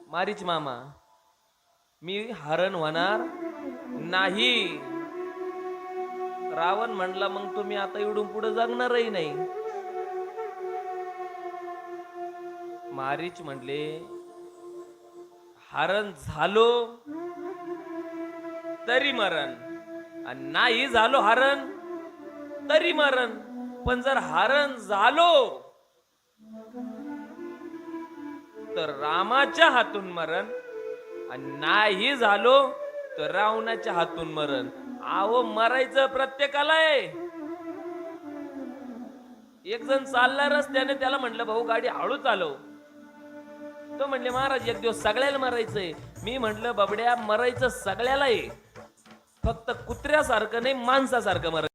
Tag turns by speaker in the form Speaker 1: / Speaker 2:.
Speaker 1: मारीच मामा, मी हरण होणार नाही. रावण म्हणला मग तुम्ही आता इडून पुढे जगणारही नाही. मारीच म्हणले हरण झालो तरी मरण, आणि नाही झालो हरण तरी मरण. पण जर हरण झालो तर रामाच्या हातून मरण, आणि नाही झालो तर रावणाच्या हातून मरण. आहो मरायचं प्रत्येकाला आहे. एक जण चालला रस्त्याने, त्याला म्हटलं भाऊ गाडी हळू चालव. तो म्हणले महाराज एक दिवस सगळ्याला मरायचंय. मी म्हटलं बाबड्या मरायचं सगळ्याला आहे, फक्त कुत्र्यासारखं नाही माणसासारखं मरायचं.